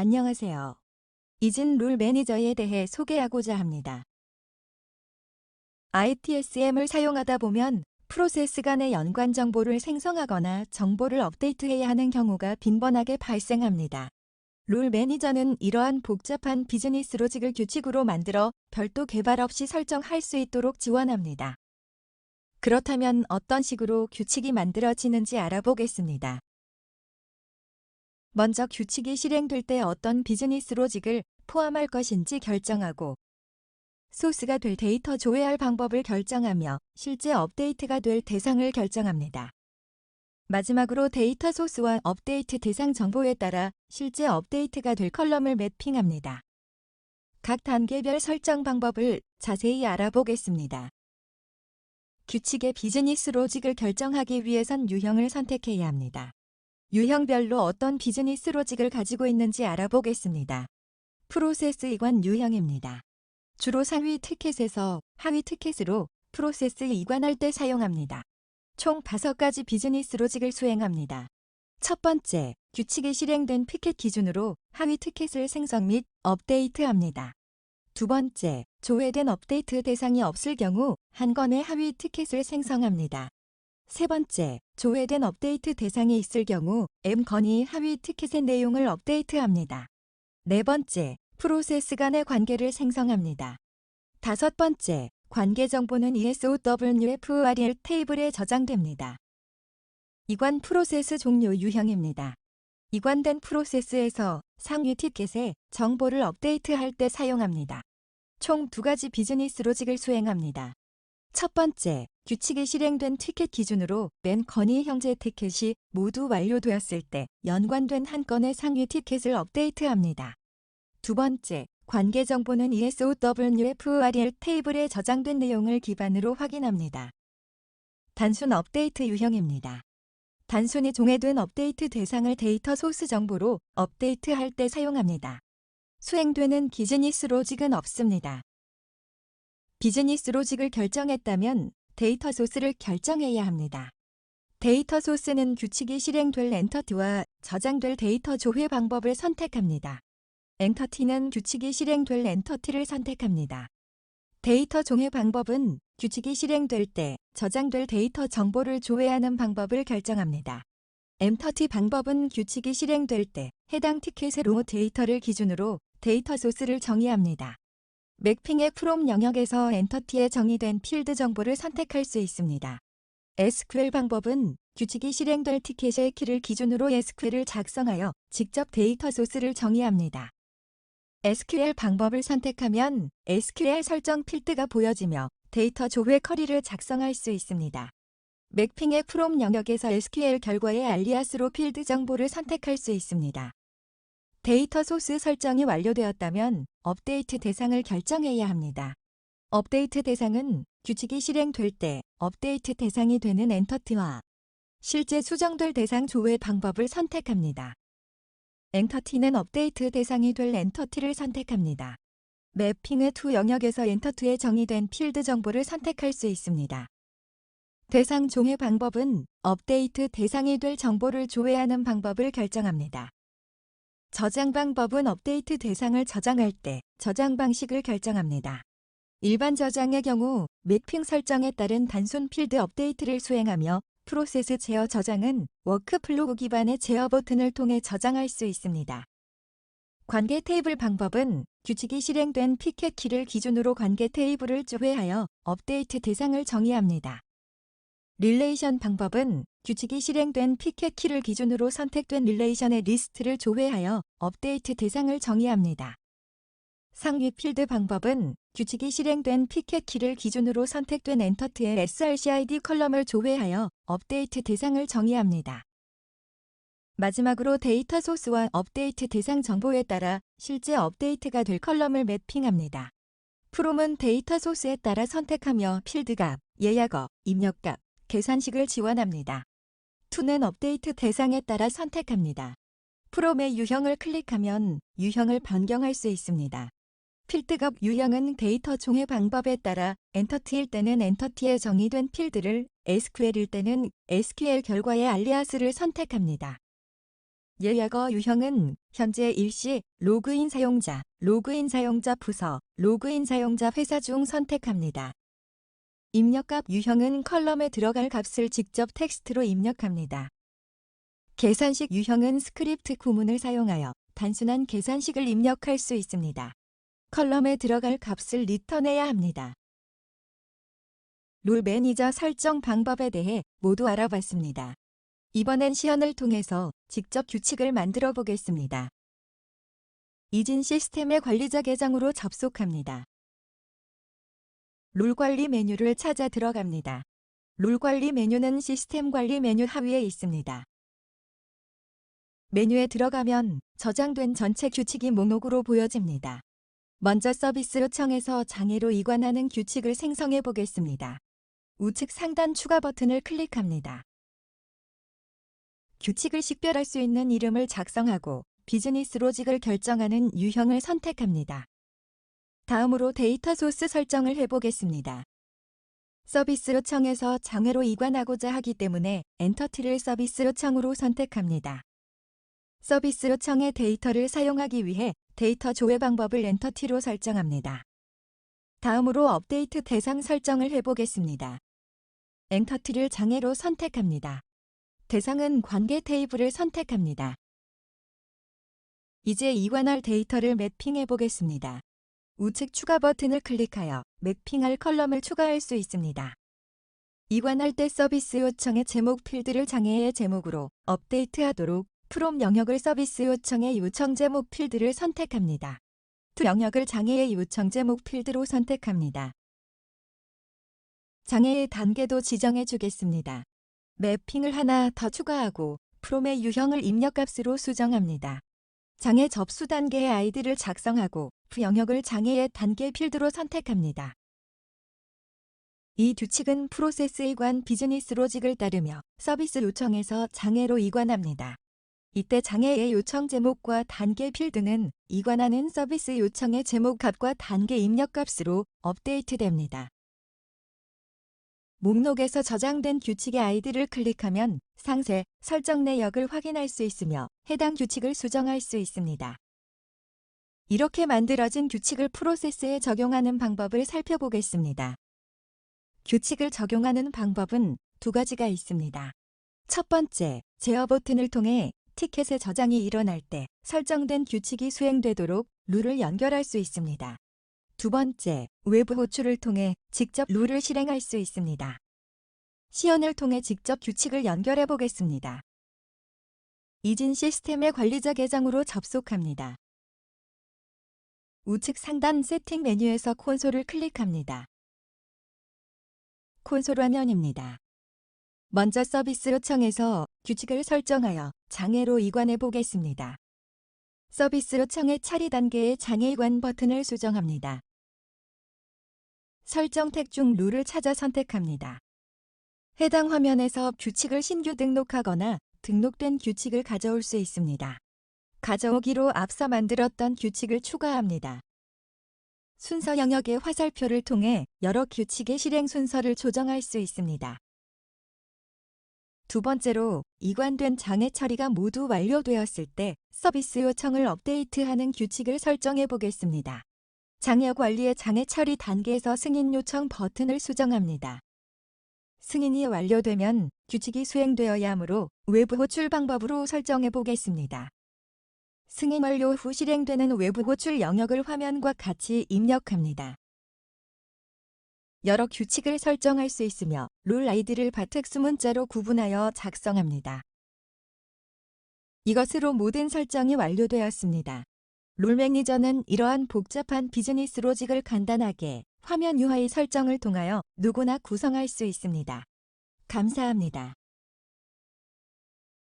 안녕하세요. 이진 룰 매니저에 대해 소개하고자 합니다. ITSM을 사용하다 보면 프로세스 간의 연관 정보를 생성하거나 정보를 업데이트해야 하는 경우가 빈번하게 발생합니다. 룰 매니저는 이러한 복잡한 비즈니스 로직을 규칙으로 만들어 별도 개발 없이 설정할 수 있도록 지원합니다. 그렇다면 어떤 식으로 규칙이 만들어지는지 알아보겠습니다. 먼저 규칙이 실행될 때 어떤 비즈니스 로직을 포함할 것인지 결정하고 소스가 될 데이터 조회할 방법을 결정하며 실제 업데이트가 될 대상을 결정합니다. 마지막으로 데이터 소스와 업데이트 대상 정보에 따라 실제 업데이트가 될 컬럼을 매핑합니다. 각 단계별 설정 방법을 자세히 알아보겠습니다. 규칙의 비즈니스 로직을 결정하기 위해선 유형을 선택해야 합니다. 유형별로 어떤 비즈니스 로직을 가지고 있는지 알아보겠습니다. 프로세스 이관 유형입니다. 주로 상위 티켓에서 하위 티켓으로 프로세스 이관할 때 사용합니다. 총 5가지 비즈니스 로직을 수행합니다. 첫 번째, 규칙이 실행된 피켓 기준으로 하위 티켓을 생성 및 업데이트합니다. 두 번째, 조회된 업데이트 대상이 없을 경우 한 건의 하위 티켓을 생성합니다. 세 번째, 조회된 업데이트 대상이 있을 경우 M 건이 하위 티켓의 내용을 업데이트합니다. 네 번째, 프로세스 간의 관계를 생성합니다. 다섯 번째, 관계 정보는 ESOWFRL 테이블에 저장됩니다. 이관 프로세스 종료 유형입니다. 이관된 프로세스에서 상위 티켓에 정보를 업데이트할 때 사용합니다. 총 2가지 비즈니스 로직을 수행합니다. 첫 번째, 규칙이 실행된 티켓 기준으로 맨 건의 형제 티켓이 모두 완료되었을 때 연관된 한 건의 상위 티켓을 업데이트합니다. 두 번째, 관계 정보는 ESOWFRL 테이블에 저장된 내용을 기반으로 확인합니다. 단순 업데이트 유형입니다. 단순히 종해된 업데이트 대상을 데이터 소스 정보로 업데이트할 때 사용합니다. 수행되는 비즈니스 로직은 없습니다. 비즈니스 로직을 결정했다면 데이터 소스를 결정해야 합니다. 데이터 소스는 규칙이 실행될 엔터티와 저장될 데이터 조회 방법을 선택합니다. 엔터티는 규칙이 실행될 엔터티를 선택합니다. 데이터 종해 방법은 규칙이 실행될 때 저장될 데이터 정보를 조회하는 방법을 결정합니다. 엔터티 방법은 규칙이 실행될 때 해당 티켓의 로 데이터를 기준으로 데이터 소스를 정의합니다. 매핑의 프롬 영역에서 엔터티에 정의된 필드 정보를 선택할 수 있습니다. SQL 방법은 규칙이 실행될 티켓의 키를 기준으로 SQL을 작성하여 직접 데이터 소스를 정의합니다. SQL 방법을 선택하면 SQL 설정 필드가 보여지며 데이터 조회 쿼리를 작성할 수 있습니다. 매핑의 프롬 영역에서 SQL 결과의 알리아스로 필드 정보를 선택할 수 있습니다. 데이터 소스 설정이 완료되었다면 업데이트 대상을 결정해야 합니다. 업데이트 대상은 규칙이 실행될 때 업데이트 대상이 되는 엔터티와 실제 수정될 대상 조회 방법을 선택합니다. 엔터티는 업데이트 대상이 될 엔터티를 선택합니다. 매핑의 투 영역에서 엔터티에 정의된 필드 정보를 선택할 수 있습니다. 대상 종해 방법은 업데이트 대상이 될 정보를 조회하는 방법을 결정합니다. 저장 방법은 업데이트 대상을 저장할 때 저장 방식을 결정합니다. 일반 저장의 경우 매핑 설정에 따른 단순 필드 업데이트를 수행하며 프로세스 제어 저장은 워크플로우 기반의 제어 버튼을 통해 저장할 수 있습니다. 관계 테이블 방법은 규칙이 실행된 피켓 키를 기준으로 관계 테이블을 조회하여 업데이트 대상을 정의합니다. 릴레이션 방법은 규칙이 실행된 피켓 키를 기준으로 선택된 릴레이션의 리스트를 조회하여 업데이트 대상을 정의합니다. 상위 필드 방법은 규칙이 실행된 피켓 키를 기준으로 선택된 엔터티의 srcid 컬럼을 조회하여 업데이트 대상을 정의합니다. 마지막으로 데이터 소스와 업데이트 대상 정보에 따라 실제 업데이트가 될 컬럼을 매핑합니다. 프롬은 데이터 소스에 따라 선택하며 필드값, 예약어, 입력값, 계산식을 지원합니다. 투는 업데이트 대상에 따라 선택합니다. 프롬의 유형을 클릭하면 유형을 변경할 수 있습니다. 필드값 유형은 데이터 종해 방법에 따라 엔터티일 때는 엔터티에 정의된 필드를, SQL일 때는 SQL 결과의 알리아스를 선택합니다. 예약어 유형은 현재 일시, 로그인 사용자 부서, 로그인 사용자 회사 중 선택합니다. 입력값 유형은 컬럼에 들어갈 값을 직접 텍스트로 입력합니다. 계산식 유형은 스크립트 구문을 사용하여 단순한 계산식을 입력할 수 있습니다. 컬럼에 들어갈 값을 리턴해야 합니다. 룰 매니저 설정 방법에 대해 모두 알아봤습니다. 이번엔 시연을 통해서 직접 규칙을 만들어 보겠습니다. 이진 시스템의 관리자 계정으로 접속합니다. 룰 관리 메뉴를 찾아 들어갑니다. 룰 관리 메뉴는 시스템 관리 메뉴 하위에 있습니다. 메뉴에 들어가면 저장된 전체 규칙이 목록으로 보여집니다. 먼저 서비스 요청에서 장애로 이관하는 규칙을 생성해 보겠습니다. 우측 상단 추가 버튼을 클릭합니다. 규칙을 식별할 수 있는 이름을 작성하고 비즈니스 로직을 결정하는 유형을 선택합니다. 다음으로 데이터 소스 설정을 해보겠습니다. 서비스 요청에서 장애로 이관하고자 하기 때문에 엔터티를 서비스 요청으로 선택합니다. 서비스 요청의 데이터를 사용하기 위해 데이터 조회 방법을 엔터티로 설정합니다. 다음으로 업데이트 대상 설정을 해보겠습니다. 엔터티를 장애로 선택합니다. 대상은 관계 테이블을 선택합니다. 이제 이관할 데이터를 매핑해 보겠습니다. 우측 추가 버튼을 클릭하여 매핑할 컬럼을 추가할 수 있습니다. 이관할 때 서비스 요청의 제목 필드를 장애의 제목으로 업데이트하도록 프롬 영역을 서비스 요청의 요청 제목 필드를 선택합니다. 투 영역을 장애의 요청 제목 필드로 선택합니다. 장애의 단계도 지정해 주겠습니다. 매핑을 하나 더 추가하고 프롬의 유형을 입력값으로 수정합니다. 장애 접수 단계의 아이디를 작성하고 프 영역을 장애의 단계 필드로 선택합니다. 이 규칙은 프로세스 이관 비즈니스 로직을 따르며 서비스 요청에서 장애로 이관합니다. 이때 장애의 요청 제목과 단계 필드는 이관하는 서비스 요청의 제목 값과 단계 입력 값으로 업데이트됩니다. 목록에서 저장된 규칙의 아이디를 클릭하면 상세, 설정 내역을 확인할 수 있으며 해당 규칙을 수정할 수 있습니다. 이렇게 만들어진 규칙을 프로세스에 적용하는 방법을 살펴보겠습니다. 규칙을 적용하는 방법은 두 가지가 있습니다. 첫 번째, 제어 버튼을 통해 티켓의 저장이 일어날 때 설정된 규칙이 수행되도록 룰을 연결할 수 있습니다. 두 번째, 외부 호출을 통해 직접 룰을 실행할 수 있습니다. 시연을 통해 직접 규칙을 연결해 보겠습니다. 이진 시스템의 관리자 계정으로 접속합니다. 우측 상단 세팅 메뉴에서 콘솔을 클릭합니다. 콘솔 화면입니다. 먼저 서비스 요청에서 규칙을 설정하여 장애로 이관해 보겠습니다. 서비스 요청의 처리 단계의 장애 이관 버튼을 수정합니다. 설정 택 중 룰을 찾아 선택합니다. 해당 화면에서 규칙을 신규 등록하거나 등록된 규칙을 가져올 수 있습니다. 가져오기로 앞서 만들었던 규칙을 추가합니다. 순서 영역의 화살표를 통해 여러 규칙의 실행 순서를 조정할 수 있습니다. 두 번째로, 이관된 장애 처리가 모두 완료되었을 때 서비스 요청을 업데이트하는 규칙을 설정해 보겠습니다. 장애 관리의 장애 처리 단계에서 승인 요청 버튼을 수정합니다. 승인이 완료되면 규칙이 수행되어야 하므로 외부 호출 방법으로 설정해 보겠습니다. 승인 완료 후 실행되는 외부 호출 영역을 화면과 같이 입력합니다. 여러 규칙을 설정할 수 있으며 룰 아이디를 바텍스 문자로 구분하여 작성합니다. 이것으로 모든 설정이 완료되었습니다. 룰 매니저는 이러한 복잡한 비즈니스 로직을 간단하게 화면 UI 설정을 통하여 누구나 구성할 수 있습니다. 감사합니다.